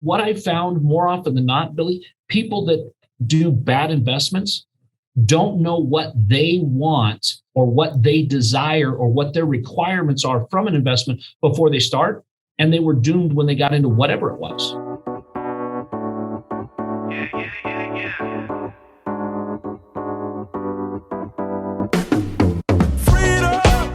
what I found more often than not, Billy, people that do bad investments don't know what they want or what they desire or what their requirements are from an investment before they start. And they were doomed when they got into whatever it was.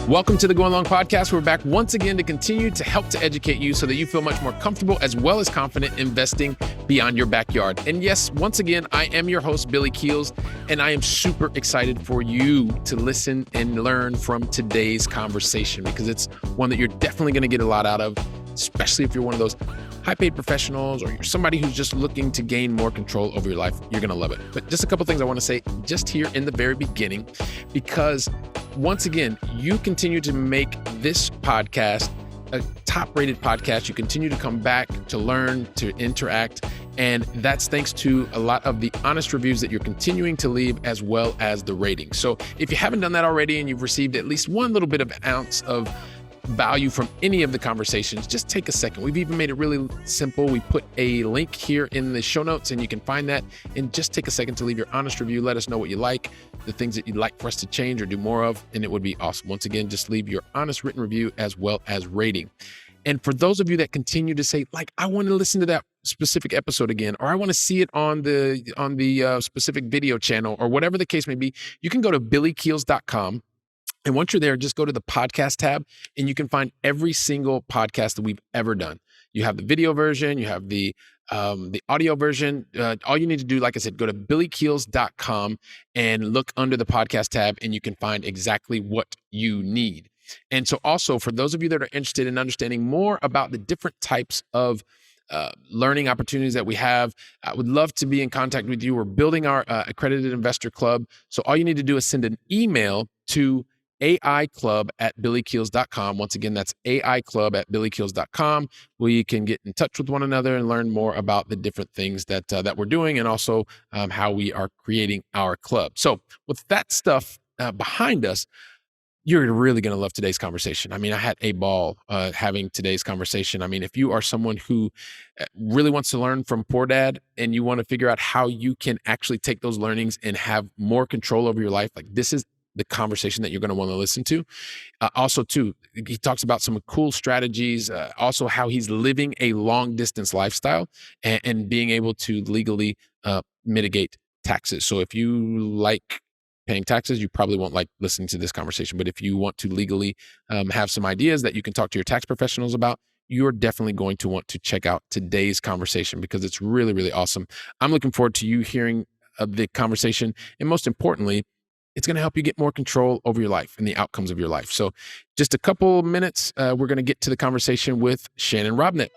Welcome to the Going Long Podcast. We're back once again to continue to help to educate you so that you feel much more comfortable as well as confident investing beyond your backyard. And yes, once again, I am your host, Billy Keels, and I am super excited for you to listen and learn from today's conversation because it's one that you're definitely going to get a lot out of, especially if you're one of those high-paid professionals or you're somebody who's just looking to gain more control over your life. You're going to love it. But just a couple things I want to say just here in the very beginning, because once again, you continue to make this podcast a top-rated podcast. You continue to come back to learn, to interact, and that's thanks to a lot of the honest reviews that you're continuing to leave as well as the ratings. So if you haven't done that already and you've received at least one little bit of ounce of value from any of the conversations, just take a second. We've even made it really simple. We put a link here in the show notes and you can find that, and just take a second to leave your honest review. Let us know what you like, the things that you'd like for us to change or do more of, and it would be awesome. Once again, just leave your honest written review as well as rating. And for those of you that continue to say, like, I want to listen to that specific episode again, or I want to see it on the specific video channel, or whatever the case may be, you can go to billykeels.com. And once you're there, just go to the podcast tab and you can find every single podcast that we've ever done. You have the video version, you have the audio version. All you need to do, like I said, go to billykeels.com and look under the podcast tab and you can find exactly what you need. And so also for those of you that are interested in understanding more about the different types of learning opportunities that we have, I would love to be in contact with you. We're building our accredited investor club. So all you need to do is send an email to aiclub@billykeels.com. Once again, that's aiclub@billykeels.com. We can get in touch with one another and learn more about the different things that we're doing, and also how we are creating our club. So with that stuff behind us, you're really going to love today's conversation. I mean, I had a ball having today's conversation. I mean, if you are someone who really wants to learn from Poor Dad and you want to figure out how you can actually take those learnings and have more control over your life, like, this is the conversation that you're going to want to listen to. Also, too, he talks about some cool strategies, also how he's living a long distance lifestyle and being able to legally mitigate taxes. So if you like paying taxes, you probably won't like listening to this conversation. But if you want to legally have some ideas that you can talk to your tax professionals about, you're definitely going to want to check out today's conversation because it's really, really awesome. I'm looking forward to you hearing the conversation. And most importantly, it's going to help you get more control over your life and the outcomes of your life. So just a couple minutes, we're going to get to the conversation with Shannon Robnett.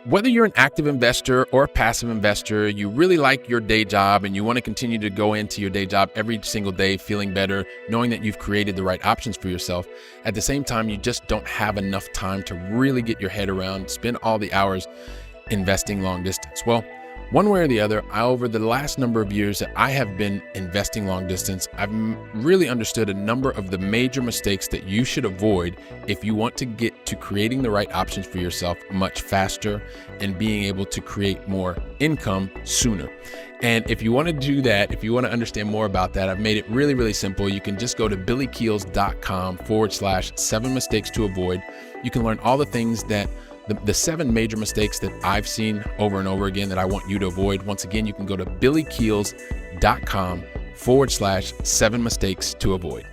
Whether you're an active investor or a passive investor, you really like your day job and you want to continue to go into your day job every single day feeling better, knowing that you've created the right options for yourself. At the same time, you just don't have enough time to really get your head around, spend all the hours investing long distance. Well, one way or the other, over the last number of years that I have been investing long distance, I've really understood a number of the major mistakes that you should avoid if you want to get to creating the right options for yourself much faster and being able to create more income sooner. And if you want to do that, if you want to understand more about that, I've made it really, really simple. You can just go to billykeels.com/7 mistakes to avoid. You can learn all the things that the 7 major mistakes that I've seen over and over again that I want you to avoid. Once again, you can go to billykeels.com/7 mistakes to avoid.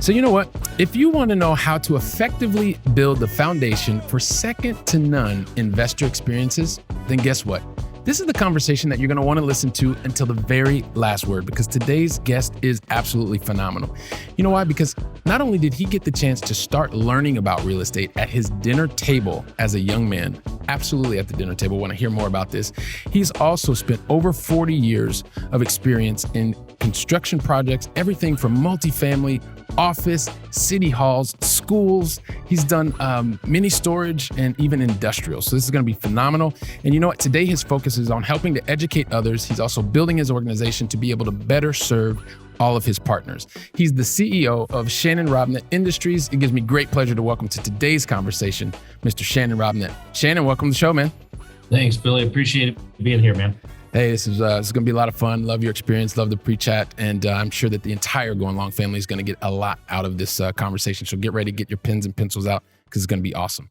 So you know what? If you want to know how to effectively build the foundation for second to none investor experiences, then guess what? This is the conversation that you're going to want to listen to until the very last word, because today's guest is absolutely phenomenal. You know why? Because not only did he get the chance to start learning about real estate at his dinner table as a young man, absolutely at the dinner table, want to hear more about this. He's also spent over 40 years of experience in construction projects, everything from multifamily, office, city halls, schools. He's done mini storage and even industrial. So this is going to be phenomenal. And you know what? Today, his focus is on helping to educate others. He's also building his organization to be able to better serve all of his partners. He's the CEO of Shannon Robnett Industries. It gives me great pleasure to welcome to today's conversation, Mr. Shannon Robnett. Shannon, welcome to the show, man. Thanks, Billy. Appreciate it being here, man. Hey, this is going to be a lot of fun. Love your experience. Love the pre-chat. And I'm sure that the entire Going Long family is going to get a lot out of this conversation. So get ready to get your pens and pencils out because it's going to be awesome.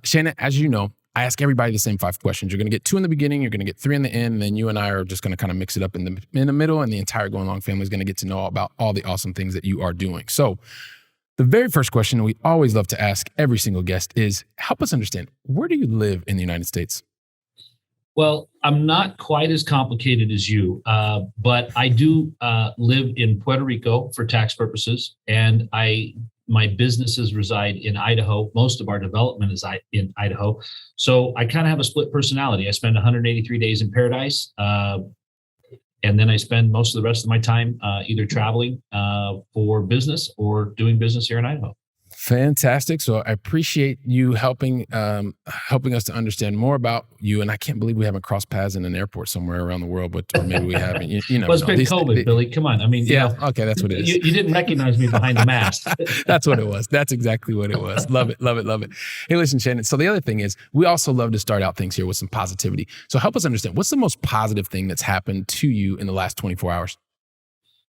Shannon, as you know, I ask everybody the same 5 questions. You're going to get 2 in the beginning. You're going to get 3 in the end. And then you and I are just going to kind of mix it up in the middle. And the entire Going Long family is going to get to know about all the awesome things that you are doing. So the very first question we always love to ask every single guest is, help us understand, where do you live in the United States? Well, I'm not quite as complicated as you, but I do live in Puerto Rico for tax purposes, and my businesses reside in Idaho. Most of our development is in Idaho. So I kind of have a split personality. I spend 183 days in paradise, and then I spend most of the rest of my time either traveling for business or doing business here in Idaho. Fantastic. So I appreciate you helping us to understand more about you. And I can't believe we haven't crossed paths in an airport somewhere around the world, but or maybe we haven't. You know, well, it's been COVID, Billy. Come on. I mean, okay, that's what it is. You didn't recognize me behind the mask. That's what it was. That's exactly what it was. Love it, love it, love it. Hey, listen, Shannon. So the other thing is, we also love to start out things here with some positivity. So help us understand, what's the most positive thing that's happened to you in the last 24 hours?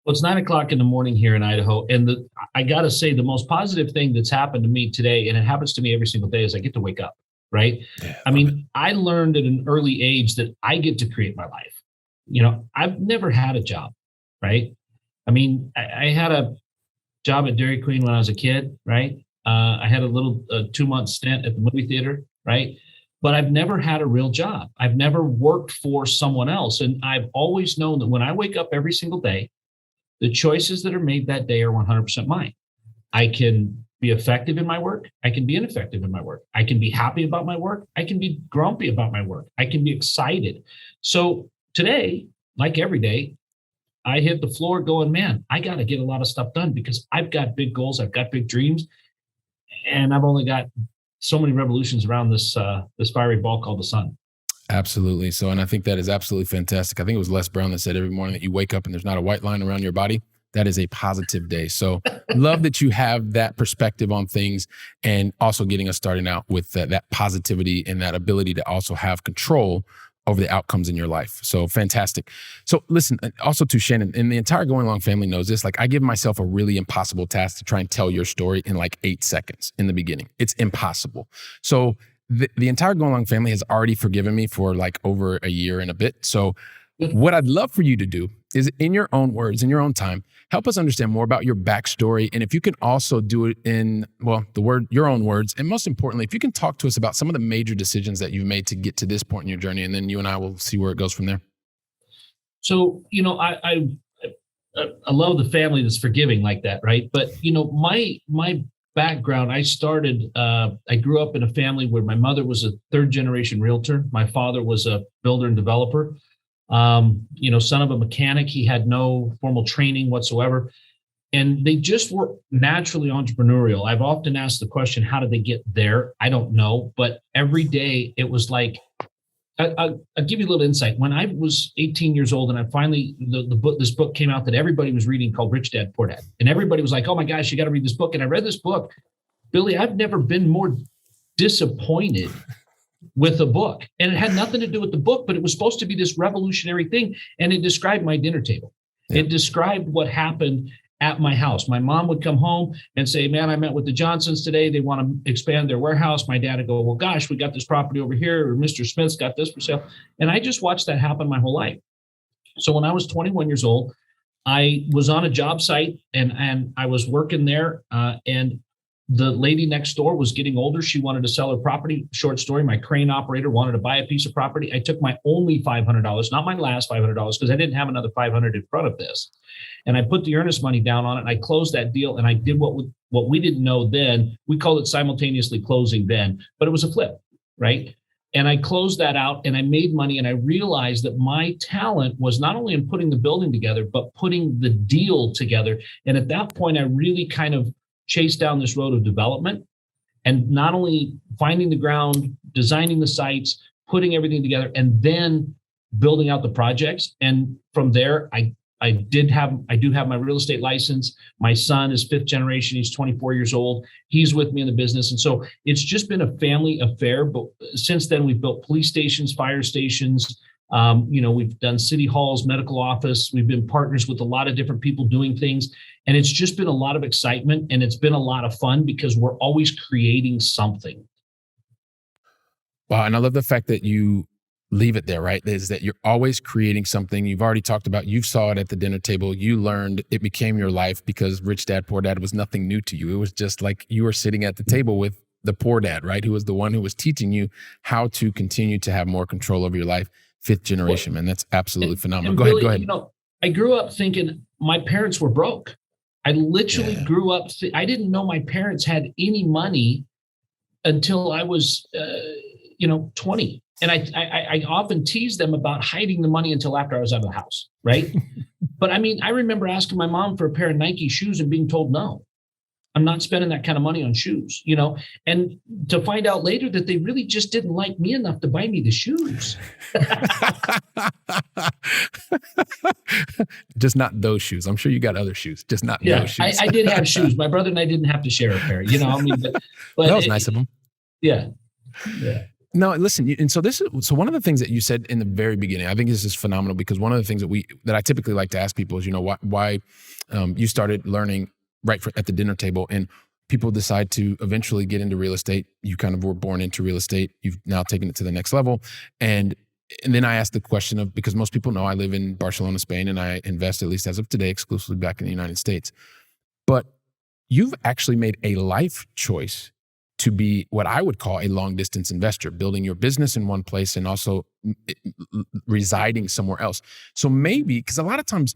Well, it's 9 o'clock in the morning here in Idaho. And I got to say, the most positive thing that's happened to me today, and it happens to me every single day, is I get to wake up, right? Yeah, I mean, I learned at an early age that I get to create my life. You know, I've never had a job, right? I mean, I had a job at Dairy Queen when I was a kid, right? I had a little 2-month stint at the movie theater, right? But I've never had a real job. I've never worked for someone else. And I've always known that when I wake up every single day, the choices that are made that day are 100% mine. I can be effective in my work. I can be ineffective in my work. I can be happy about my work. I can be grumpy about my work. I can be excited. So today, like every day, I hit the floor going, man, I got to get a lot of stuff done because I've got big goals. I've got big dreams. And I've only got so many revolutions around this fiery ball called the sun. Absolutely. So, and I think that is absolutely fantastic. I think it was Les Brown that said every morning that you wake up and there's not a white line around your body. That is a positive day. So love that you have that perspective on things and also getting us starting out with that positivity and that ability to also have control over the outcomes in your life. So fantastic. So listen, also to Shannon, and the entire Going Long family knows this, like I give myself a really impossible task to try and tell your story in like 8 seconds in the beginning. It's impossible. So the entire Going Long family has already forgiven me for like over a year and a bit. So what I'd love for you to do is, in your own words, in your own time, help us understand more about your backstory. And if you can also do it in, your own words. And most importantly, if you can talk to us about some of the major decisions that you've made to get to this point in your journey, and then you and I will see where it goes from there. So, you know, I love the family that's forgiving like that, right? But, you know, my background, I grew up in a family where my mother was a 3rd-generation realtor. My father was a builder and developer. Son of a mechanic. He had no formal training whatsoever. And they just were naturally entrepreneurial. I've often asked the question, how did they get there? I don't know. But every day it was like, I'll give you a little insight. When I was 18 years old and I finally, this book came out that everybody was reading called Rich Dad, Poor Dad. And everybody was like, oh my gosh, you got to read this book. And I read this book. Billy, I've never been more disappointed with a book. And it had nothing to do with the book, but it was supposed to be this revolutionary thing. And it described my dinner table. Yeah. It described what happened at my house. My mom would come home and say, man, I met with the Johnsons today. They want to expand their warehouse. My dad would go, well, gosh, we got this property over here, or Mr. Smith's got this for sale. And I just watched that happen my whole life. So when I was 21 years old, I was on a job site and I was working there, and the lady next door was getting older. She wanted to sell her property. Short story, my crane operator wanted to buy a piece of property. I took my only $500, not my last $500, because I didn't have another $500 in front of this. And I put the earnest money down on it, and I closed that deal, and I did what we didn't know then. We called it simultaneously closing then, but it was a flip, right? And I closed that out and I made money. And I realized that my talent was not only in putting the building together, but putting the deal together. And at that point, I really kind of chased down this road of development and not only finding the ground, designing the sites, putting everything together, and then building out the projects. And from there, I do have my real estate license. My son is 5th generation. He's 24 years old. He's with me in the business. And so it's just been a family affair. But since then, we've built police stations, fire stations. We've done city halls, medical office. We've been partners with a lot of different people doing things. And it's just been a lot of excitement. And it's been a lot of fun because we're always creating something. Wow. And I love the fact that you leave it there, right? Is that you're always creating something. You've already talked about, you saw it at the dinner table. You learned, it became your life because Rich Dad, Poor Dad was nothing new to you. It was just like you were sitting at the table with the poor dad, right? Who was the one who was teaching you how to continue to have more control over your life. 5th generation, man. That's absolutely phenomenal. Go ahead. I grew up thinking my parents were broke. I literally grew up, I didn't know my parents had any money until I was, 20. And I often tease them about hiding the money until after I was out of the house, right? But I mean, I remember asking my mom for a pair of Nike shoes and being told, no, I'm not spending that kind of money on shoes, and to find out later that they really just didn't like me enough to buy me the shoes. Just not those shoes. I'm sure you got other shoes, just not those shoes. I did have shoes. My brother and I didn't have to share a pair, but that was nice of them. Yeah. No, listen, and so one of the things that you said in the very beginning, I think this is phenomenal because one of the things that I typically like to ask people is, why you started learning at the dinner table, and people decide to eventually get into real estate. You kind of were born into real estate. You've now taken it to the next level. And then I asked the question of, because most people know I live in Barcelona, Spain, and I invest, at least as of today, exclusively back in the United States. But you've actually made a life choice to be what I would call a long distance investor, building your business in one place and also residing somewhere else. So maybe, because a lot of times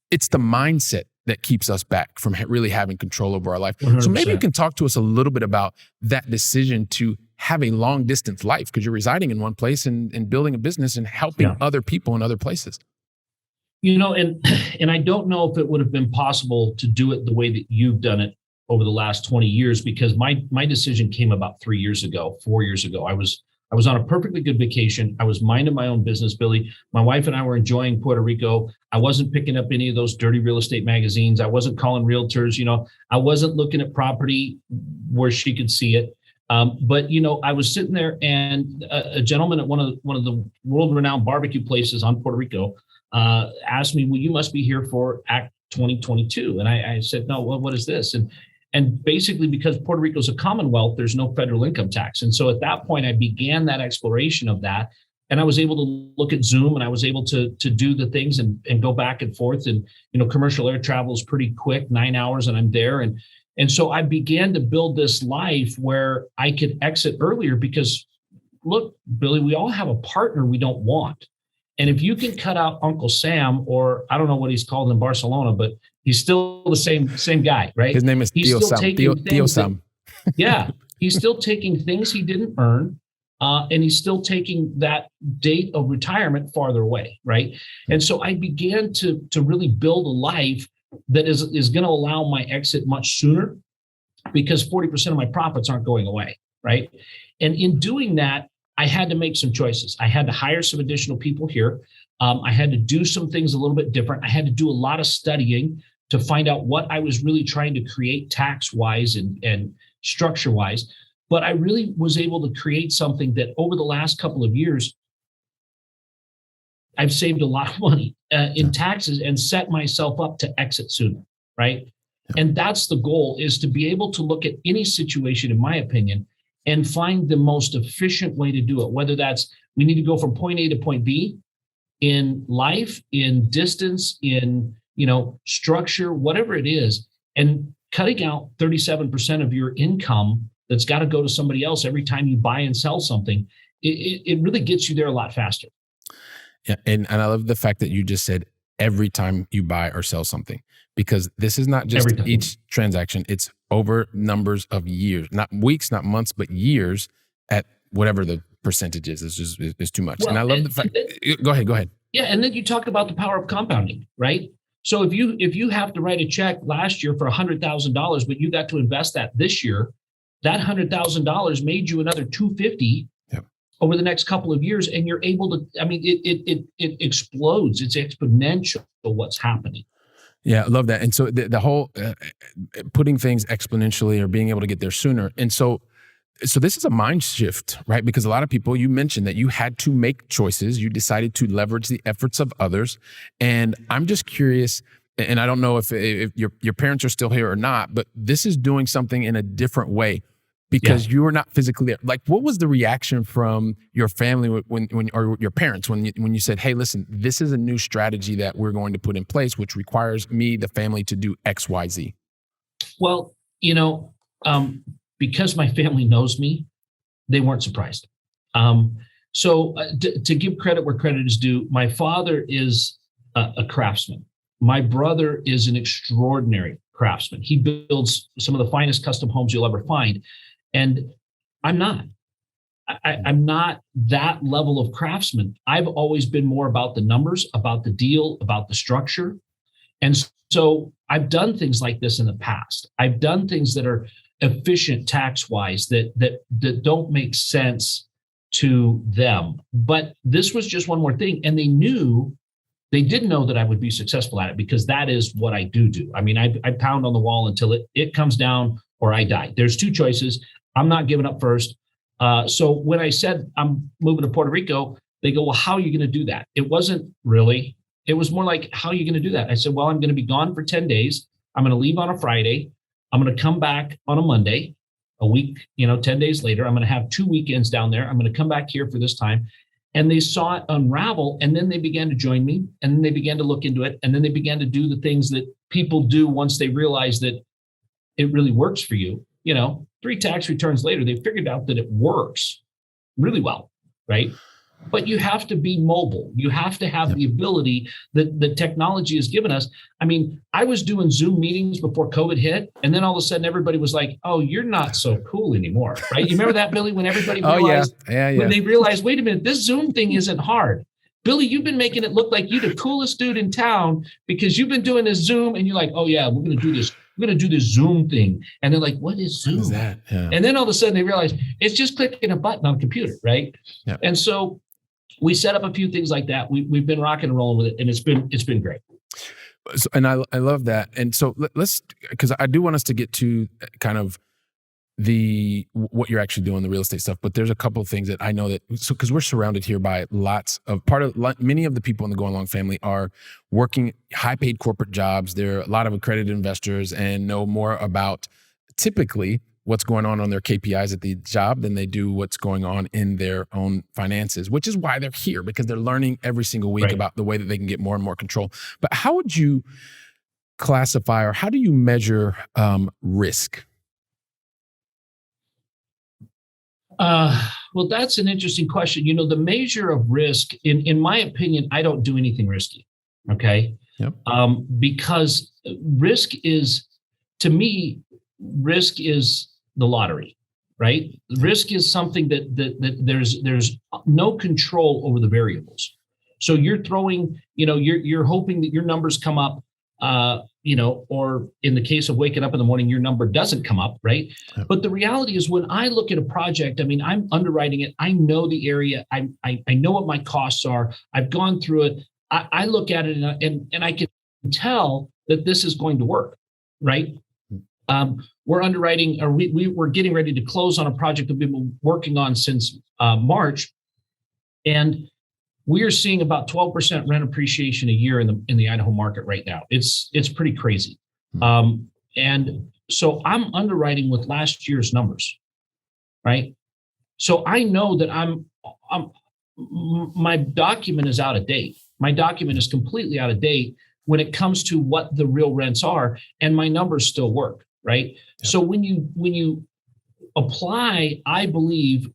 it's the mindset that keeps us back from really having control over our life. 100%. So maybe you can talk to us a little bit about that decision to have a long distance life, because you're residing in one place and building a business and helping other people in other places. And I don't know if it would have been possible to do it the way that you've done it over the last 20 years, because my decision came about 4 years ago. I was on a perfectly good vacation. I was minding my own business, Billy. My wife and I were enjoying Puerto Rico. I wasn't picking up any of those dirty real estate magazines. I wasn't calling realtors. I wasn't looking at property where she could see it. But I was sitting there, and a gentleman at one of the world-renowned barbecue places on Puerto Rico asked me, "Well, you must be here for Act 2022." And I said, "No, what is this?" And basically, because Puerto Rico is a commonwealth, there's no federal income tax. And so at that point, I began that exploration of that. And I was able to look at Zoom, and I was able to do the things and go back and forth. And, commercial air travel is pretty quick, 9 hours, and I'm there. And so I began to build this life where I could exit earlier because, look, Billy, we all have a partner we don't want. And if you can cut out Uncle Sam, or I don't know what he's called in Barcelona, but he's still the same guy, right? His name is Theo Sam. Yeah, he's still taking things he didn't earn, and he's still taking that date of retirement farther away, right? And so I began to really build a life that is going to allow my exit much sooner, because 40% of my profits aren't going away, right? And in doing that, I had to make some choices. I had to hire some additional people here. I had to do some things a little bit different. I had to do a lot of studying to find out what I was really trying to create tax-wise and structure-wise. But I really was able to create something that over the last couple of years, I've saved a lot of money in taxes and set myself up to exit sooner, right? And that's the goal, is to be able to look at any situation, in my opinion, and find the most efficient way to do it. Whether that's, we need to go from point A to point B in life, in distance, in, structure, whatever it is, and cutting out 37% of your income that's got to go to somebody else every time you buy and sell something, it really gets you there a lot faster. Yeah. And I love the fact that you just said every time you buy or sell something, because this is not just each transaction. It's over numbers of years, not weeks, not months, but years at whatever the percentages is too much. Well, and I love the fact. Go ahead. Yeah, and then you talk about the power of compounding, right? So if you have to write a check last year for $100,000, but you got to invest that this year, that $100,000 made you another $250 over the next couple of years, and you're able to. I mean, it explodes. It's exponential what's happening. Yeah, I love that. And so the whole putting things exponentially or being able to get there sooner. And so this is a mind shift, right? Because a lot of people, you mentioned that you had to make choices. You decided to leverage the efforts of others. And I'm just curious, and I don't know if your parents are still here or not, but this is doing something in a different way because you were not physically there. Like, what was the reaction from your family when or your parents when you said, hey, listen, this is a new strategy that we're going to put in place, which requires me, the family, to do X, Y, Z? Well, because my family knows me, they weren't surprised. So to give credit where credit is due, my father is a craftsman. My brother is an extraordinary craftsman. He builds some of the finest custom homes you'll ever find. And I'm not. I'm not that level of craftsman. I've always been more about the numbers, about the deal, about the structure. And so I've done things like this in the past. I've done things that are efficient tax-wise that don't make sense to them. But this was just one more thing. And they did know that I would be successful at it because that is what I do. I mean, I pound on the wall until it comes down or I die. There's two choices. I'm not giving up first. So when I said I'm moving to Puerto Rico, they go, well, how are you going to do that? It wasn't really. It was more like, how are you going to do that? I said, well, I'm going to be gone for 10 days. I'm going to leave on a Friday. I'm going to come back on a Monday, a week, 10 days later. I'm going to have 2 weekends down there. I'm going to come back here for this time. And they saw it unravel. And then they began to join me. And then they began to look into it. And then they began to do the things that people do once they realize that it really works for you. 3 tax returns later, they figured out that it works really well, right? But you have to be mobile. You have to have the ability that the technology has given us. I mean, I was doing Zoom meetings before COVID hit, and then all of a sudden everybody was like, oh, you're not so cool anymore, right? You remember that, Billy, when everybody realized, when they realized, wait a minute, this Zoom thing isn't hard. Billy, you've been making it look like you're the coolest dude in town because you've been doing this Zoom, and you're like, oh yeah, we're going to do this. We're going to do this Zoom thing. And they're like, what is Zoom? What is that? Yeah. And then all of a sudden they realize it's just clicking a button on a computer, right? Yeah. And so we set up a few things like that. We've been rocking and rolling with it, and it's been great. So, and I love that. And so let's, because I do want us to get to kind of what you're actually doing, the real estate stuff. But there's a couple of things that I know because we're surrounded here by many of the people in the Going Long family are working high paid corporate jobs. They're a lot of accredited investors and know more about typically what's going on their KPIs at the job than they do what's going on in their own finances, which is why they're here, because they're learning every single week about the way that they can get more and more control. But how would you classify, or how do you measure risk? Well, that's an interesting question. The measure of risk, in my opinion, I don't do anything risky. Okay. Yep. Because risk is, to me, risk is the lottery, right? Risk is something that there's no control over the variables. So you're throwing, you're hoping that your numbers come up, or in the case of waking up in the morning, your number doesn't come up, right? Yep. But the reality is, when I look at a project, I mean, I'm underwriting it. I know the area. I know what my costs are. I've gone through it. I look at it and I can tell that this is going to work, right? We're underwriting, or we're getting ready to close on a project that we've been working on since March, and we are seeing about 12% rent appreciation a year in the Idaho market right now. It's pretty crazy, and so I'm underwriting with last year's numbers, right? So I know that my document is out of date. My document is completely out of date when it comes to what the real rents are, and my numbers still work, right? Yep. So when you apply, I believe,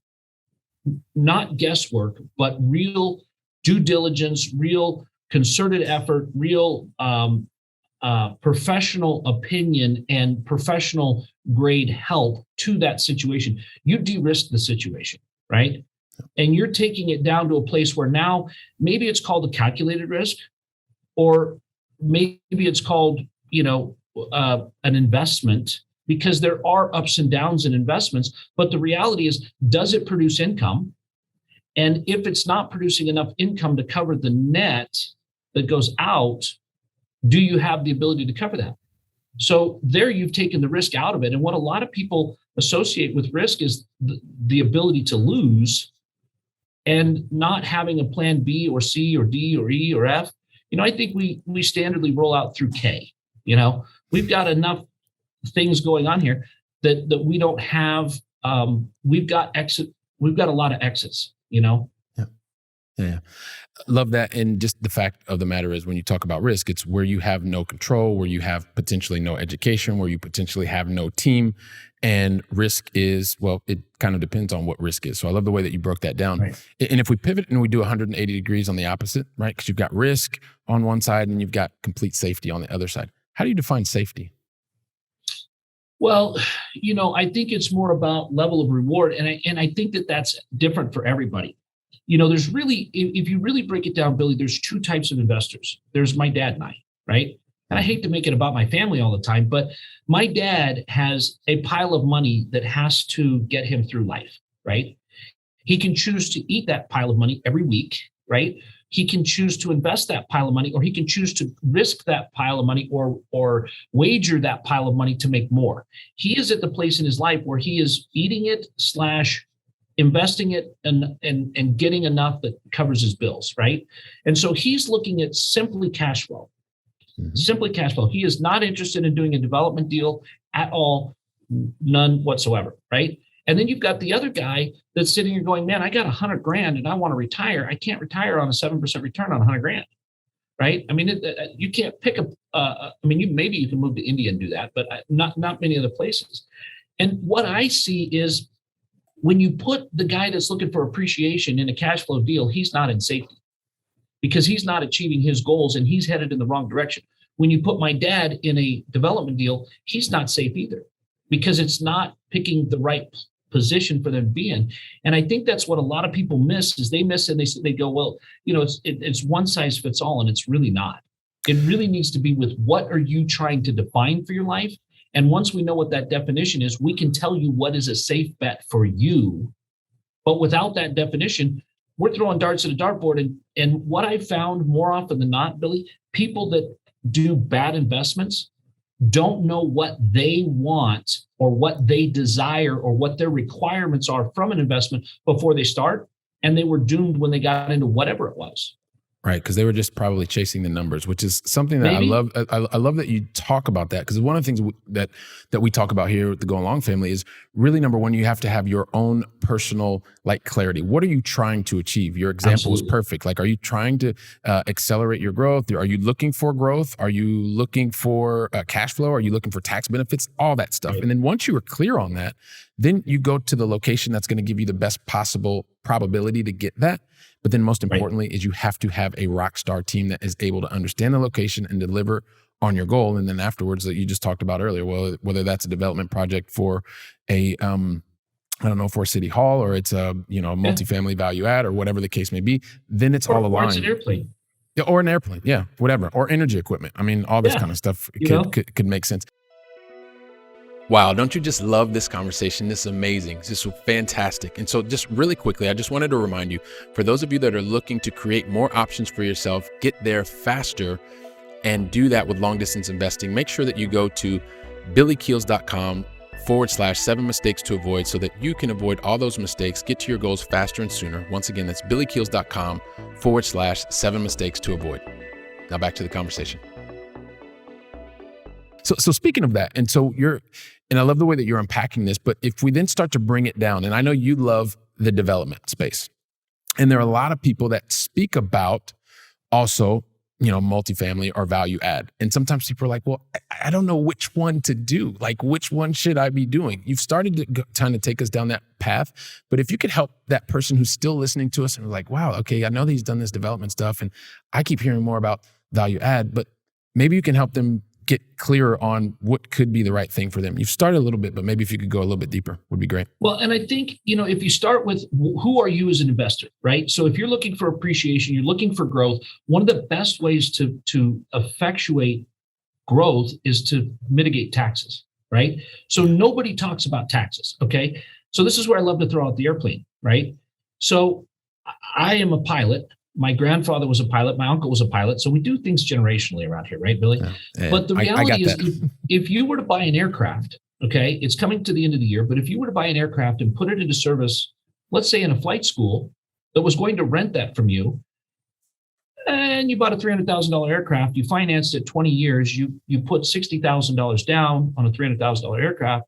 not guesswork, but real due diligence, real concerted effort, real professional opinion and professional grade help to that situation, you de-risk the situation, right? And you're taking it down to a place where now maybe it's called a calculated risk, or maybe it's called, an investment, because there are ups and downs in investments. But the reality is, does it produce income? And if it's not producing enough income to cover the net that goes out, do you have the ability to cover that? So there you've taken the risk out of it. And what a lot of people associate with risk is the ability to lose, and not having a plan B or C or D or E or F. I think we standardly roll out through K. We've got enough things going on here that we don't have. We've got a lot of exits. Yeah. Love that. And just the fact of the matter is, when you talk about risk, it's where you have no control, where you have potentially no education, where you potentially have no team. And risk is, well, it kind of depends on what risk is. So I love the way that you broke that down. Right. And if we pivot and we do 180 degrees on the opposite, right? Because you've got risk on one side and you've got complete safety on the other side. How do you define safety? Well, I think it's more about level of reward. And I think that that's different for everybody. There's really, if you really break it down, Billy, there's two types of investors. There's my dad and I, right? And I hate to make it about my family all the time, but my dad has a pile of money that has to get him through life, right? He can choose to eat that pile of money every week, right? He can choose to invest that pile of money, or he can choose to risk that pile of money or wager that pile of money to make more. He is at the place in his life where he is eating it / investing it and getting enough that covers his bills, right? And so he's looking at simply cash flow. Simply cash flow. He is not interested in doing a development deal at all, none whatsoever, right? And then you've got the other guy that's sitting here going, man, I got $100,000 and I want to retire. I can't retire on a 7% return on $100,000, right? I mean, you can't pick maybe you can move to India and do that, but not many other places. And what I see is, when you put the guy that's looking for appreciation in a cash flow deal, he's not in safety, because he's not achieving his goals and he's headed in the wrong direction. When you put my dad in a development deal, he's not safe either, because it's not picking the right position for them to be in. And I think that's what a lot of people miss, is they miss and they go, well, it's one size fits all, and it's really not. It really needs to be with, what are you trying to define for your life? And once we know what that definition is, we can tell you what is a safe bet for you. But without that definition, we're throwing darts at a dartboard. And what I found more often than not, Billy, people that do bad investments don't know what they want or what they desire or what their requirements are from an investment before they start. And they were doomed when they got into whatever it was. Right, because they were just probably chasing the numbers, which is something that Maybe. I love. I love that you talk about that, because one of the things that we talk about here with the Go Along family is really, number one, you have to have your own personal clarity. What are you trying to achieve? Your example is perfect. Are you trying to accelerate your growth? Are you looking for growth? Are you looking for cash flow? Are you looking for tax benefits? All that stuff. Right. And then once you are clear on that, then you go to the location that's going to give you the best possible probability to get that. But then most importantly is you have to have a rock star team that is able to understand the location and deliver on your goal. And then afterwards, that you just talked about earlier, well, whether that's a development project for for City Hall, or it's a multifamily value add, or whatever the case may be, then it's all aligned. Or it's an airplane. Yeah, or an airplane. Yeah, whatever. Or energy equipment. I mean, all this kind of stuff could make sense. Wow, don't you just love this conversation? This is amazing. This is fantastic. And so just really quickly, I just wanted to remind you, for those of you that are looking to create more options for yourself, get there faster, and do that with long distance investing, make sure that you go to billykeels.com/7 mistakes to avoid, so that you can avoid all those mistakes, get to your goals faster and sooner. Once again, that's billykeels.com/7 mistakes to avoid. Now back to the conversation. So speaking of that, and I love the way that you're unpacking this, but if we then start to bring it down, and I know you love the development space, and there are a lot of people that speak about also, multifamily or value add. And sometimes people are like, well, I don't know which one to do. Which one should I be doing? You've started to kind of take us down that path, but if you could help that person who's still listening to us and like, wow, okay, I know that he's done this development stuff, and I keep hearing more about value add, but maybe you can help them get clearer on what could be the right thing for them? You've started a little bit, but maybe if you could go a little bit deeper would be great. Well, and I think, if you start with who are you as an investor, right? So if you're looking for appreciation, you're looking for growth, one of the best ways to effectuate growth is to mitigate taxes, right? So nobody talks about taxes, okay? So this is where I love to throw out the airplane, right? So I am a pilot. My grandfather was a pilot. My uncle was a pilot. So we do things generationally around here, right, Billy? Yeah, but the reality is if you were to buy an aircraft, okay, it's coming to the end of the year, but if you were to buy an aircraft and put it into service, let's say in a flight school that was going to rent that from you, and you bought a $300,000 aircraft, you financed it 20 years, you put $60,000 down on a $300,000 aircraft,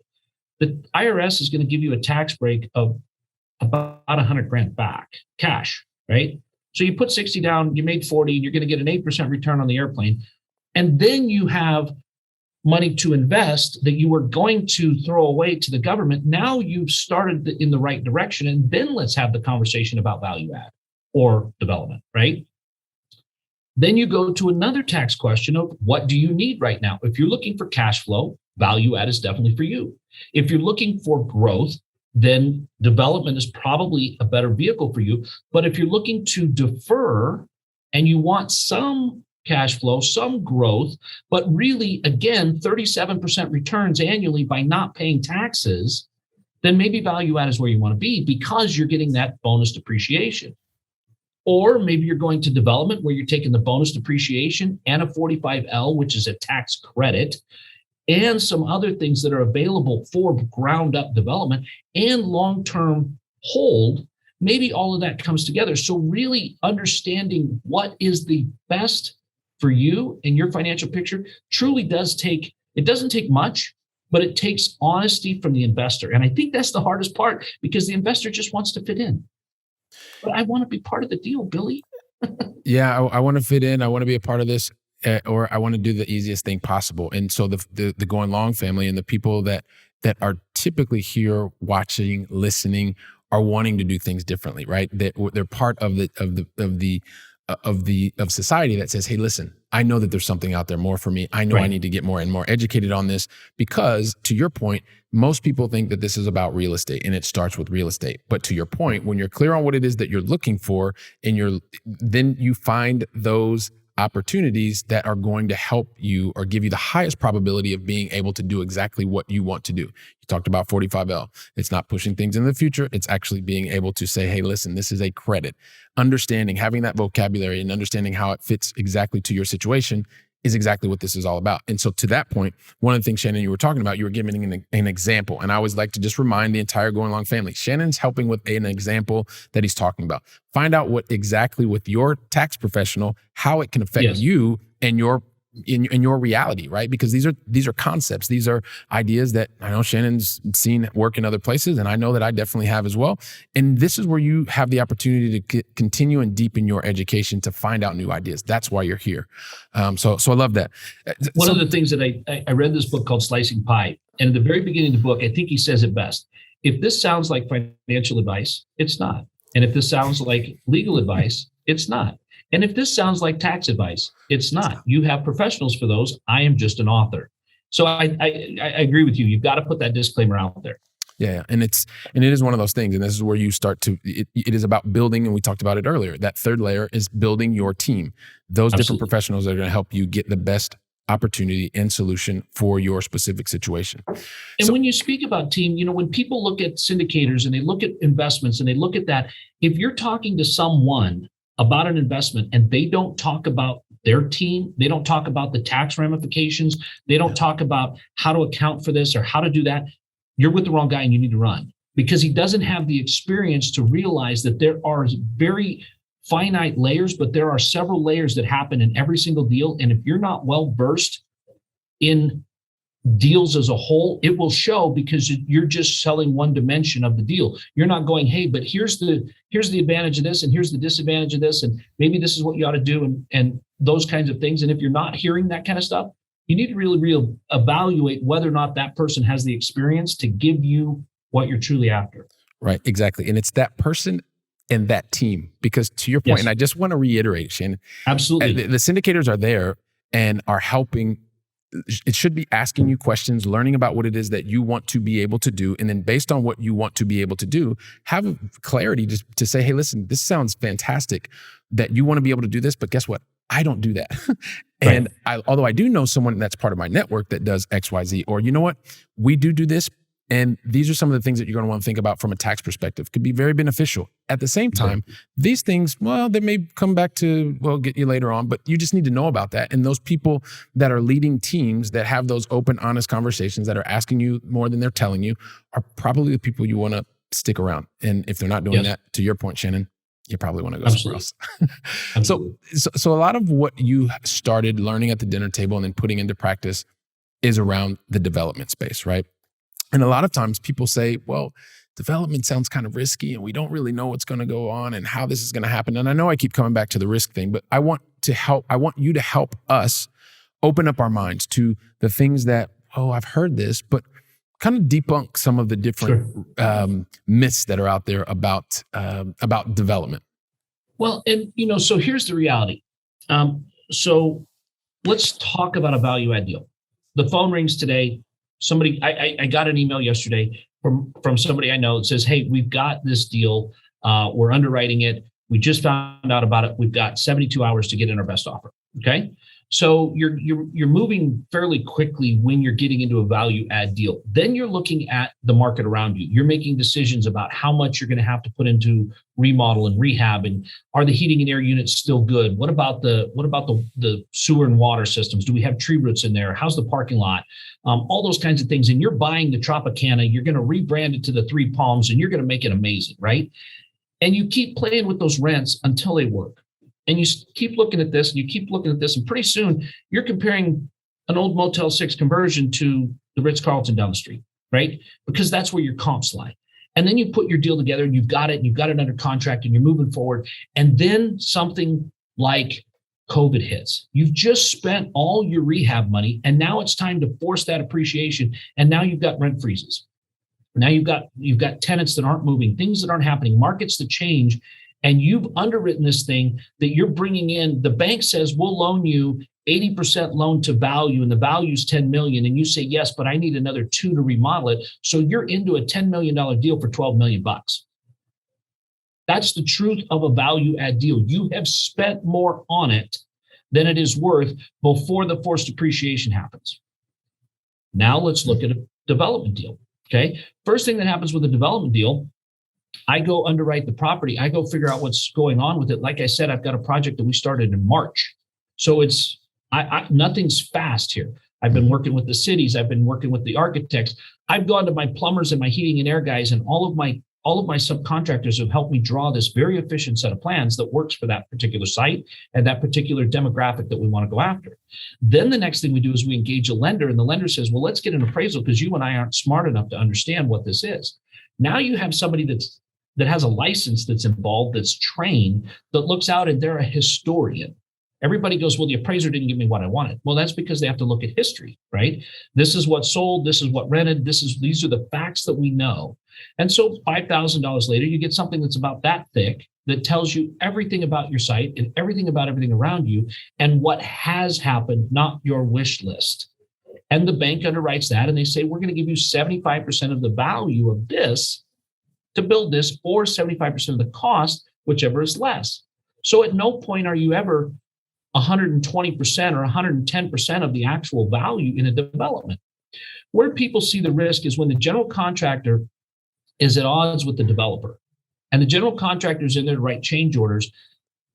the IRS is going to give you a tax break of about $100,000 back, cash, right? So you put 60 down, you made 40, you're going to get an 8% return on the airplane. And then you have money to invest that you were going to throw away to the government. Now you've started in the right direction. And then let's have the conversation about value add or development, right? Then you go to another tax question of what do you need right now? If you're looking for cash flow, value add is definitely for you. If you're looking for growth, then development is probably a better vehicle for you. But if you're looking to defer and you want some cash flow, some growth, but really, again, 37% returns annually by not paying taxes, then maybe value add is where you want to be because you're getting that bonus depreciation. Or maybe you're going to development where you're taking the bonus depreciation and a 45L, which is a tax credit, and some other things that are available for ground up development and long-term hold. Maybe all of that comes together. So really understanding what is the best for you and your financial picture truly doesn't take much, but it takes honesty from the investor. And I think that's the hardest part because the investor just wants to fit in. But I want to be part of the deal, Billy. Yeah, I want to fit in. I want to be a part of this. Or I want to do the easiest thing possible. And so the Going Long family and the people that are typically here watching, listening, are wanting to do things differently, right? They're part of society that says, hey, listen, I know that there's something out there more for me. I know I need to get more and more educated on this because, to your point, most people think that this is about real estate and it starts with real estate. But to your point, when you're clear on what it is that you're looking for and then you find those opportunities that are going to help you or give you the highest probability of being able to do exactly what you want to do. You talked about 45L. It's not pushing things in the future. It's actually being able to say, hey, listen, this is a credit. Understanding, having that vocabulary and understanding how it fits exactly to your situation is exactly what this is all about. And so to that point, one of the things, Shannon, you were talking about, you were giving an example. And I always like to just remind the entire Going Long family, Shannon's helping with an example that he's talking about. Find out what exactly with your tax professional, how it can affect you and in your reality, right? Because these are concepts. These are ideas that I know Shannon's seen work in other places, and I know that I definitely have as well. And this is where you have the opportunity to continue and deepen your education to find out new ideas. That's why you're here. So I love that. One of the things that I read this book called Slicing Pie, and at the very beginning of the book, I think he says it best. If this sounds like financial advice, it's not. And if this sounds like legal advice, it's not. And if this sounds like tax advice, it's not. You have professionals for those. I am just an author. So I agree with you. You've got to put that disclaimer out there. Yeah. And it is one of those things. And this is where you start to, it is about building, and we talked about it earlier. That third layer is building your team. Those different professionals that are going to help you get the best opportunity and solution for your specific situation. And when you speak about team, when people look at syndicators and they look at investments and they look at that, if you're talking to someone about an investment and they don't talk about their team, they don't talk about the tax ramifications, they don't talk about how to account for this or how to do that, you're with the wrong guy and you need to run, because he doesn't have the experience to realize that there are very finite layers, but there are several layers that happen in every single deal. And if you're not well versed in deals as a whole, it will show, because you're just selling one dimension of the deal. You're not going, hey, but here's the advantage of this, and here's the disadvantage of this, and maybe this is what you ought to do, and those kinds of things. And if you're not hearing that kind of stuff, you need to really evaluate whether or not that person has the experience to give you what you're truly after. Right, exactly. And it's that person and that team, because to your point, and I just want to reiterate, Shannon, absolutely, the syndicators are there and are helping it should be asking you questions, learning about what it is that you want to be able to do. And then based on what you want to be able to do, have clarity to say, hey, listen, this sounds fantastic that you want to be able to do this, but guess what? I don't do that. And although I do know someone that's part of my network that does X, Y, Z, or you know what, we do this. And these are some of the things that you're going to want to think about from a tax perspective. Could be very beneficial. At the same time, these things, well, they may come back to, get you later on, but you just need to know about that. And those people that are leading teams that have those open, honest conversations that are asking you more than they're telling you are probably the people you want to stick around. And if they're not doing that, to your point, Shannon, you probably want to go somewhere else. So a lot of what you started learning at the dinner table and then putting into practice is around the development space, right? And a lot of times people say, well, development sounds kind of risky and we don't really know what's going to go on and how this is going to happen. And I know I keep coming back to the risk thing, but I want you to help us open up our minds to the things that, I've heard this, but kind of debunk some of the different myths that are out there about development. Well, and so here's the reality. So let's talk about a value add deal. The phone rings today. I got an email yesterday from somebody I know that says, hey, we've got this deal. We're underwriting it. We just found out about it. We've got 72 hours to get in our best offer. Okay. So you're moving fairly quickly when you're getting into a value add deal. Then you're looking at the market around you. You're making decisions about how much you're going to have to put into remodel and rehab, and are the heating and air units still good? What about the sewer and water systems? Do we have tree roots in there? How's the parking lot? All those kinds of things. And you're buying the Tropicana. You're going to rebrand it to the Three Palms, and you're going to make it amazing, right? And you keep playing with those rents until they work. And you keep looking at this and you keep looking at this, and pretty soon you're comparing an old Motel 6 conversion to the Ritz-Carlton down the street, right? Because that's where your comps lie. And then you put your deal together and you've got it under contract and you're moving forward. And then something like COVID hits. You've just spent all your rehab money and now it's time to force that appreciation. And now you've got rent freezes. Now you've got tenants that aren't moving, things that aren't happening, markets that change. And you've underwritten this thing that you're bringing in. The bank says, we'll loan you 80% loan to value, and the value's 10 million. And you say, yes, but I need another 2 to remodel it. So you're into a $10 million deal for 12 million bucks. That's the truth of a value add deal. You have spent more on it than it is worth before the forced depreciation happens. Now let's look at a development deal. Okay. First thing that happens with a development deal, I go underwrite the property. I go figure out what's going on with it. Like I said, I've got a project that we started in March. So it's nothing's fast here. I've been working with the cities. I've been working with the architects. I've gone to my plumbers and my heating and air guys, and all of my subcontractors have helped me draw this very efficient set of plans that works for that particular site and that particular demographic that we want to go after. Then the next thing we do is we engage a lender, and the lender says, well, let's get an appraisal because you and I aren't smart enough to understand what this is. Now you have somebody that has a license that's involved, that's trained, that looks out, and they're a historian. Everybody goes, well, the appraiser didn't give me what I wanted. Well, that's because they have to look at history, right? This is what sold, this is what rented, these are the facts that we know. And so $5,000 later, you get something that's about that thick that tells you everything about your site and everything about everything around you and what has happened, not your wish list. And the bank underwrites that, and they say, we're going to give you 75% of the value of this to build this, or 75% of the cost, whichever is less. So at no point are you ever 120% or 110% of the actual value in a development. Where people see the risk is when the general contractor is at odds with the developer. And the general contractor is in there to write change orders,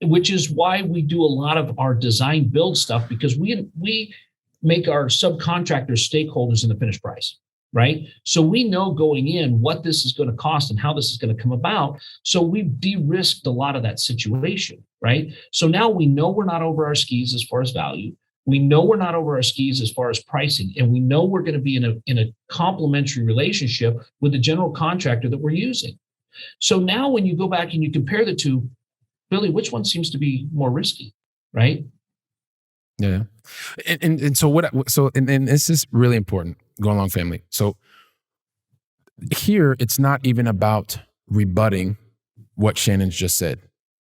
which is why we do a lot of our design build stuff, because we make our subcontractors stakeholders in the finished price. Right? So we know going in what this is going to cost and how this is going to come about. So we've de-risked a lot of that situation, right? So now we know we're not over our skis as far as value. We know we're not over our skis as far as pricing, and we know we're going to be in a complementary relationship with the general contractor that we're using. So now when you go back and you compare the two, Billy, which one seems to be more risky, right? Yeah. And so this is really important, going along family. So here, it's not even about rebutting what Shannon's just said.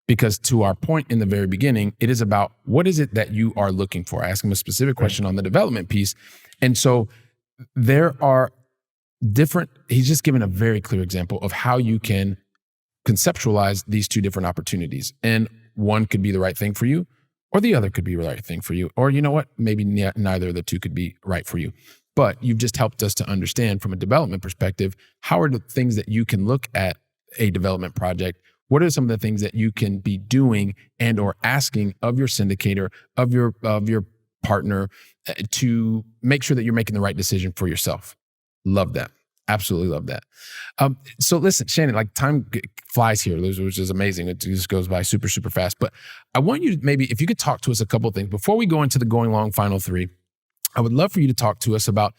Because to our point in the very beginning, it is about what is it that you are looking for? I ask him a specific question on the development piece. And so there are he's just given a very clear example of how you can conceptualize these two different opportunities. And one could be the right thing for you, or the other could be the right thing for you. Or you know what? Maybe neither of the two could be right for you. But you've just helped us to understand from a development perspective, how are the things that you can look at a development project? What are some of the things that you can be doing and or asking of your syndicator, of your partner to make sure that you're making the right decision for yourself? Love that. Absolutely love that. So listen, Shannon, like time flies here, which is amazing. It just goes by super, super fast. But I want you to maybe, if you could talk to us a couple of things before we go into the going long final three. I would love for you to talk to us about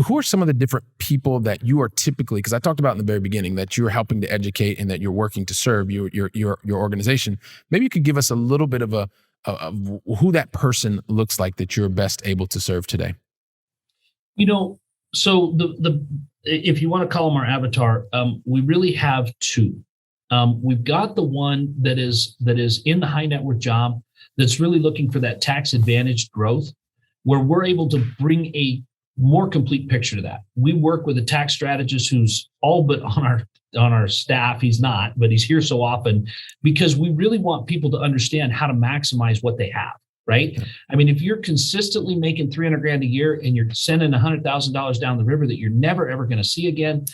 who are some of the different people that you are typically, because I talked about in the very beginning that you're helping to educate and that you're working to serve your organization. Maybe you could give us a little bit of who that person looks like that you're best able to serve today. So if you want to call them our avatar, we really have two. We've got the one that is in the high net worth job that's really looking for that tax advantaged growth, where we're able to bring a more complete picture to that. We work with a tax strategist who's all but on our staff. He's not, but he's here so often because we really want people to understand how to maximize what they have, right? I mean, if you're consistently making $300,000 a year and you're sending $100,000 down the river that you're never, ever going to see again,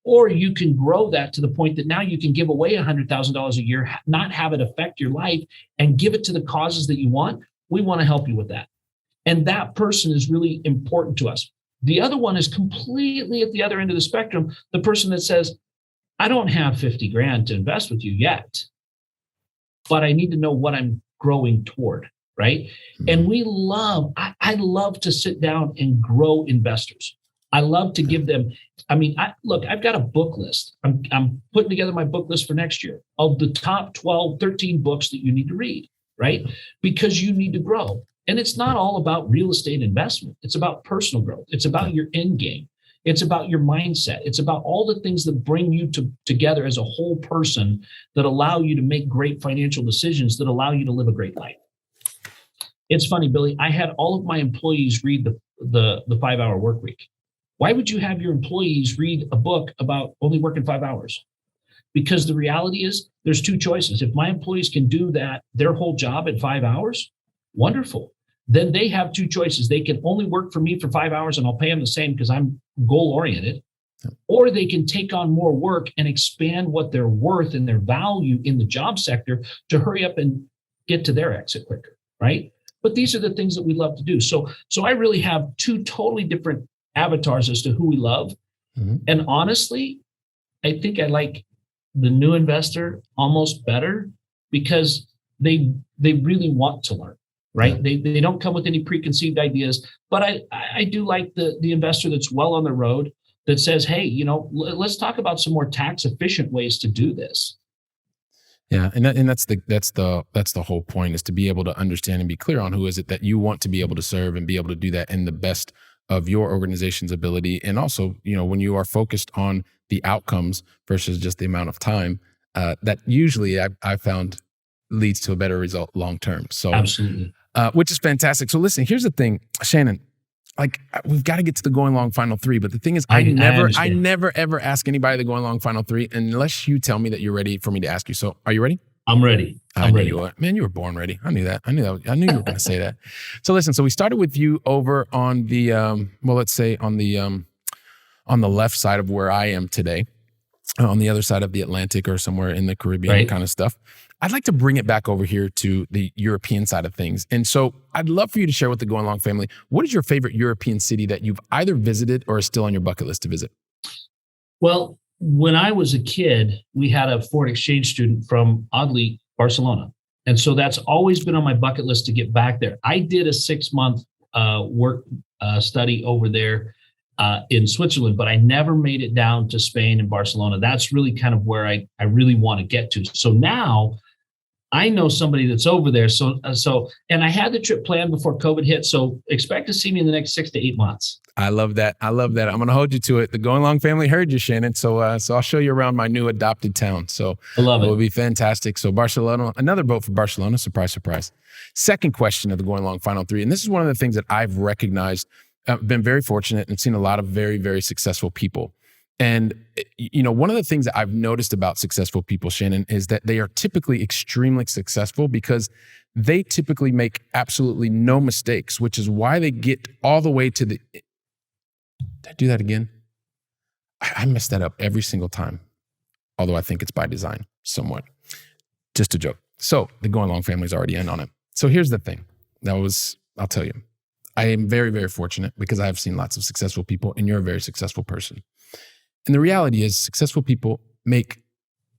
or you can grow that to the point that now you can give away $100,000 a year, not have it affect your life and give it to the causes that you want, we want to help you with that. And that person is really important to us. The other one is completely at the other end of the spectrum. The person that says, I don't have $50,000 to invest with you yet, but I need to know what I'm growing toward, right? And I love to sit down and grow investors. I love to give them, I've got a book list. I'm putting together my book list for next year of the top 12, 13 books that you need to read, right? Because you need to grow. And it's not all about real estate investment. It's about personal growth. It's about your end game. It's about your mindset. It's about all the things that bring you together as a whole person that allow you to make great financial decisions, that allow you to live a great life. It's funny, Billy, I had all of my employees read the 5-hour work week. Why would you have your employees read a book about only working 5 hours? Because the reality is there's two choices. If my employees can do that, their whole job in 5 hours, wonderful. Then they have two choices. They can only work for me for 5 hours and I'll pay them the same because I'm goal oriented, or they can take on more work and expand what they're worth and their value in the job sector to hurry up and get to their exit quicker, right? But these are the things that we love to do. So I really have two totally different avatars as to who we love. Mm-hmm. And honestly, I think I like the new investor almost better because they really want to learn. Right. They don't come with any preconceived ideas, but I do like the investor that's well on the road that says, hey, let's talk about some more tax efficient ways to do this. Yeah. And that's the whole point, is to be able to understand and be clear on who is it that you want to be able to serve and be able to do that in the best of your organization's ability. And also, when you are focused on the outcomes versus just the amount of time, that usually I found leads to a better result long term. So absolutely. Which is fantastic. So listen, here's the thing, Shannon, we've got to get to the going long final three. But the thing is, I never ever ask anybody the going long final three unless you tell me that you're ready for me to ask you. So are you ready? I'm ready. I'm ready. Man, you were born ready. I knew that. I knew you were going to say that. So listen, we started with you over on the, let's say on the left side of where I am today, on the other side of the Atlantic or somewhere in the Caribbean kind of stuff. I'd like to bring it back over here to the European side of things. And so I'd love for you to share with the Going Long family, what is your favorite European city that you've either visited or is still on your bucket list to visit? Well, when I was a kid, we had a foreign exchange student from, oddly, Barcelona. And so that's always been on my bucket list to get back there. I did a 6-month work study over there in Switzerland, but I never made it down to Spain and Barcelona. That's really kind of where I really want to get to. So now I know somebody that's over there. So, and I had the trip planned before COVID hit. So expect to see me in the next 6 to 8 months. I love that. I'm going to hold you to it. The Going Long family heard you, Shannon. So I'll show you around my new adopted town. So I love it. It will be fantastic. So Barcelona, another vote for Barcelona. Surprise, surprise. Second question of the Going Long final three. And this is one of the things that I've recognized. I've been very fortunate and seen a lot of very, very successful people. And, one of the things that I've noticed about successful people, Shannon, is that they are typically extremely successful because they typically make absolutely no mistakes, which is why they get all the way to the... Did I do that again? I mess that up every single time, although I think it's by design somewhat. Just a joke. So the Going Long family's already in on it. So here's the thing. I'll tell you, I am very, very fortunate because I have seen lots of successful people, and you're a very successful person. And the reality is successful people make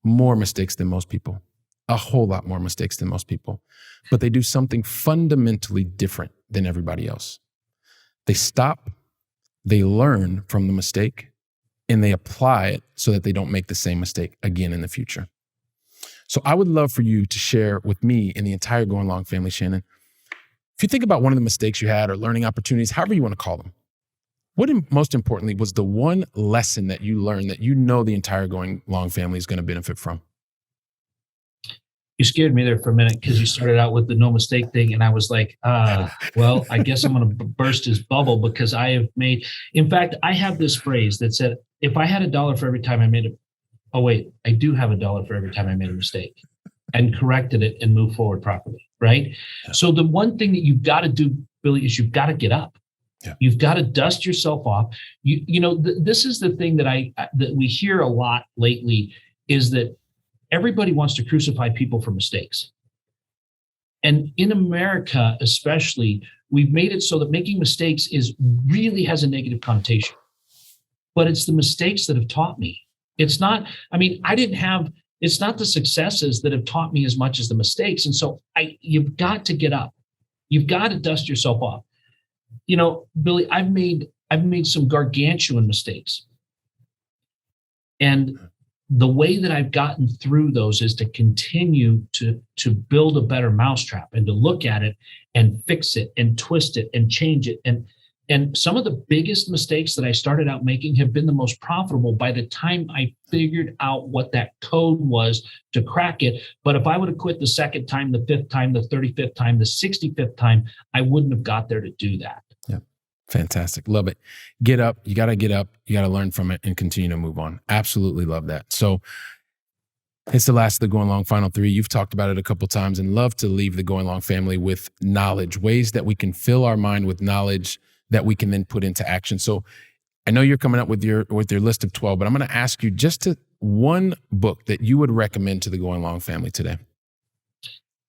more mistakes than most people, a whole lot more mistakes than most people, but they do something fundamentally different than everybody else. They stop, they learn from the mistake, and they apply it so that they don't make the same mistake again in the future. So I would love for you to share with me and the entire Going Long family, Shannon, if you think about one of the mistakes you had or learning opportunities, however you want to call them, what most importantly was the one lesson that you learned that the entire Going Long family is going to benefit from? You scared me there for a minute because you started out with the no mistake thing. And I was like, well, I guess I'm going to burst his bubble because in fact, I have this phrase that said, if I had $1 for every time I made I do have $1 for every time I made a mistake and corrected it and moved forward properly. Right. Yeah. So the one thing that you've got to do, Billy, is you've got to get up. Yeah. You've got to dust yourself off. This is the thing that we hear a lot lately is that everybody wants to crucify people for mistakes. And in America, especially, we've made it so that making mistakes really has a negative connotation. But it's the mistakes that have taught me. It's not the successes that have taught me as much as the mistakes. And so you've got to get up. You've got to dust yourself off. Billy, I've made some gargantuan mistakes. And the way that I've gotten through those is to continue to build a better mousetrap and to look at it and fix it and twist it and change it. And some of the biggest mistakes that I started out making have been the most profitable by the time I figured out what that code was to crack it. But if I would have quit the second time, the fifth time, the 35th time, the 65th time, I wouldn't have got there to do that. Yeah. Fantastic. Love it. Get up. You got to get up. You got to learn from it and continue to move on. Absolutely love that. So it's the last of the Going Long final three. You've talked about it a couple of times and love to leave the Going Long family with knowledge, ways that we can fill our mind with knowledge that we can then put into action. So I know you're coming up with your list of 12, but I'm going to ask you one book that you would recommend to the Going Long family today.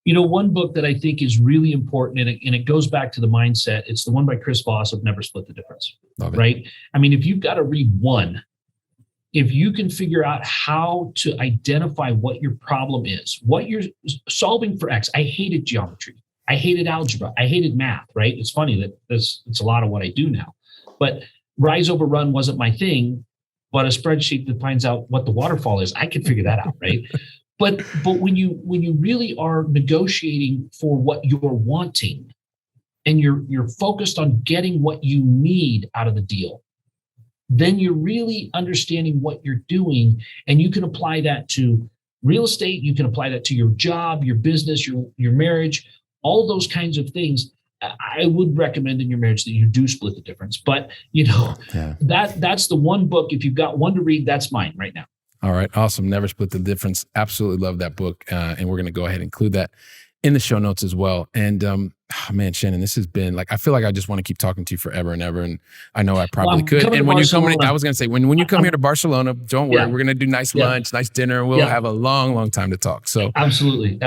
One book that I think is really important, and it goes back to the mindset. It's the one by Chris Voss of Never Split the Difference. Love it. Right? I mean, if you've got to read one, if you can figure out how to identify what your problem is, what you're solving for X. I hated geometry. I hated algebra. I hated math, right? It's funny that it's a lot of what I do now. But rise over run wasn't my thing, but a spreadsheet that finds out what the waterfall is, I can figure that out, right? But when you really are negotiating for what you're wanting and you're focused on getting what you need out of the deal, then you're really understanding what you're doing, and you can apply that to real estate, you can apply that to your job, your business, your marriage, all those kinds of things. I would recommend in your marriage that you do split the difference. But that's the one book. If you've got one to read, that's mine right now. All right. Awesome. Never Split the Difference. Absolutely love that book. And we're going to go ahead and include that in the show notes as well. And man, Shannon, this has been I feel like I just want to keep talking to you forever and ever. And I know I probably could. And when you come I was going to say, when you come here to Barcelona, don't worry, we're going to do nice lunch, nice dinner. We'll have a long, long time to talk. So absolutely.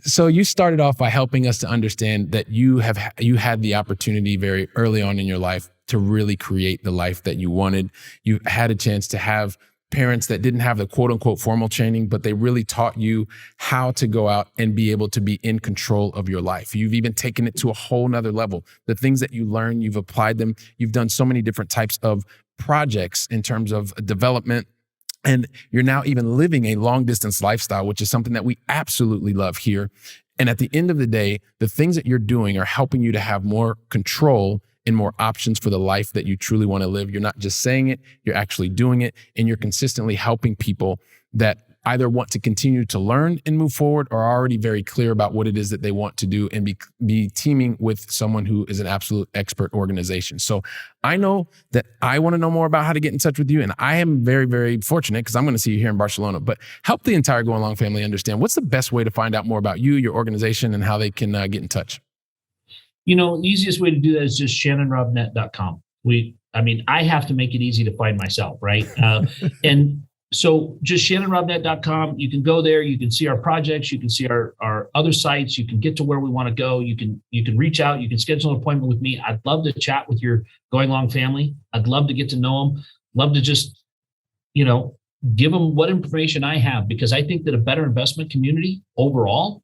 So you started off by helping us to understand that you had the opportunity very early on in your life to really create the life that you wanted. You had a chance to have parents that didn't have the quote unquote formal training, but they really taught you how to go out and be able to be in control of your life. You've even taken it to a whole nother level. The things that you learn, you've applied them. You've done so many different types of projects in terms of development And you're now even living a long distance lifestyle, which is something that we absolutely love here. And at the end of the day, the things that you're doing are helping you to have more control and more options for the life that you truly want to live. You're not just saying it, you're actually doing it, and you're consistently helping people that either want to continue to learn and move forward or are already very clear about what it is that they want to do and be teaming with someone who is an absolute expert organization. So I know that I want to know more about how to get in touch with you, and I am very, very fortunate because I'm going to see you here in Barcelona. But help the entire Going Long family understand what's the best way to find out more about you, your organization, and how they can get in touch. The easiest way to do that is just shannonrobnett.com. I have to make it easy to find myself, right? And so just shannonrobnett.com. You can go there. You can see our projects. You can see our other sites. You can get to where we want to go. You can reach out. You can schedule an appointment with me. I'd love to chat with your Going Long family. I'd love to get to know them. Love to just, give them what information I have, because I think that a better investment community overall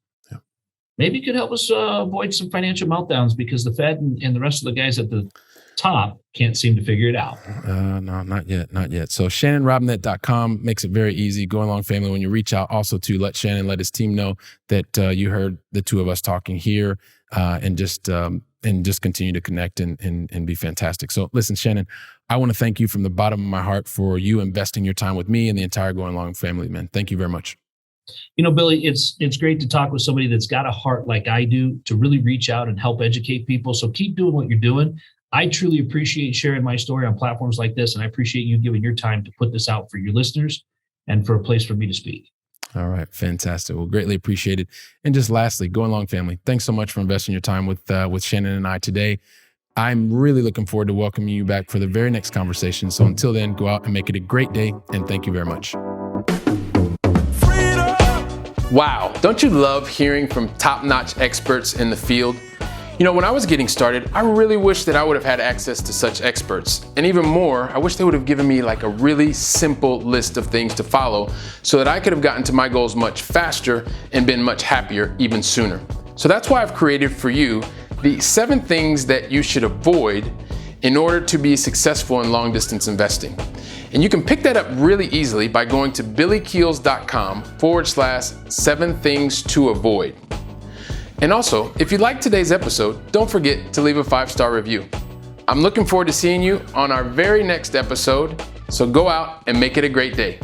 maybe could help us avoid some financial meltdowns, because the Fed and the rest of the guys at the top can't seem to figure it out. No, not yet. So shannonrobnett.com makes it very easy. Going Long family, when you reach out, also to let his team know that you heard the two of us talking here, and just continue to connect and be fantastic. So listen, Shannon, I want to thank you from the bottom of my heart for you investing your time with me and the entire Going Long family, man. Thank you very much. Billy, it's great to talk with somebody that's got a heart like I do to really reach out and help educate people. So keep doing what you're doing. I truly appreciate sharing my story on platforms like this, and I appreciate you giving your time to put this out for your listeners and for a place for me to speak. All right, fantastic. Well, greatly appreciated. And just lastly, Going Long family, thanks so much for investing your time with Shannon and I today. I'm really looking forward to welcoming you back for the very next conversation. So until then, go out and make it a great day, and thank you very much. Wow, don't you love hearing from top-notch experts in the field? When I was getting started, I really wish that I would have had access to such experts. And even more, I wish they would have given me like a really simple list of things to follow so that I could have gotten to my goals much faster and been much happier even sooner. So that's why I've created for you the 7 things that you should avoid in order to be successful in long-distance investing. And you can pick that up really easily by going to billykeels.com/7 things to avoid. And also, if you liked today's episode, don't forget to leave a 5-star review. I'm looking forward to seeing you on our very next episode, so go out and make it a great day.